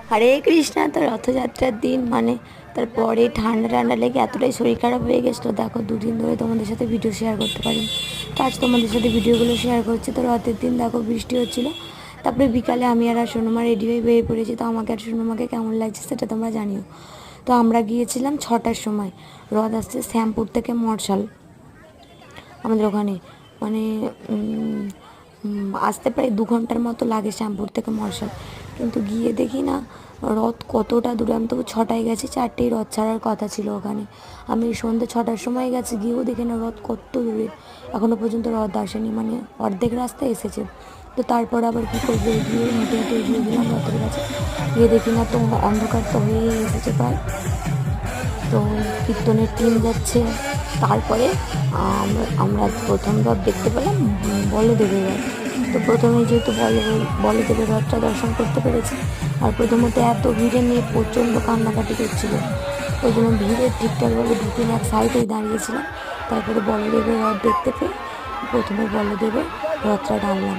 হরে কৃষ্ণা। তো রথযাত্রার দিন মানে তারপরে ঠান্ডা ঠান্ডা লেগে এতটাই শরীর খারাপ হয়ে গেছিলো, দেখো 2 দিন ধরে তোমাদের সাথে ভিডিও শেয়ার করতে পারিনি। তো আজ তোমাদের সাথে ভিডিওগুলো শেয়ার করছি। তো রথের দিন দেখো বৃষ্টি হচ্ছিলো, তারপরে বিকালে আমি আর সোনুমা রেডি হয়ে বেরিয়ে পড়েছি। তো আমাকে আর সোনুমাকে কেমন লাগছে সেটা তোমরা জানিও। তো আমরা গিয়েছিলাম 6টার সময়। রথ আসছে শ্যামপুর থেকে মর্শাল আমাদের ওখানে, মানে আসতে প্রায় 2 ঘন্টার মতো লাগে শ্যামপুর থেকে মর্শাল। কিন্তু গিয়ে দেখি না রথ কতটা দূরে। আমি তবু 6টায় গেছি, 4টেই রথ ছাড়ার কথা ছিল ওখানে। আমি সন্ধ্যে 6টার সময় গেছি, গিয়েও দেখি না রথ কত দূরে, এখনও পর্যন্ত রথ আসেনি, মানে অর্ধেক রাস্তায় এসেছে। তো তারপর আবার কী করবো, এগিয়ে হেঁটে হেঁটে এগিয়ে গেলাম রথের কাছে, গিয়ে দেখি না তো অন্ধকার তো হয়েই এসেছে প্রায়। তো কীর্তনের টিম যাচ্ছে। তারপরে আমরা প্রথম রথ দেখতে পেলাম বলদেবের রথ। তো প্রথমে যেহেতু বলদেবের রথটা দর্শন করতে পেরেছি, আর প্রথমত এত ভিড়ে নিয়ে প্রচণ্ড কান্নাকাটি করছিল, ওই জন্য ভিড়ে ঠিকঠাকভাবে ঢুকে এক সাইডেই দাঁড়িয়েছিলাম। তারপরে বলদেবের রথ দেখতে পেয়ে প্রথমে বলদেবের রথটা টানলাম।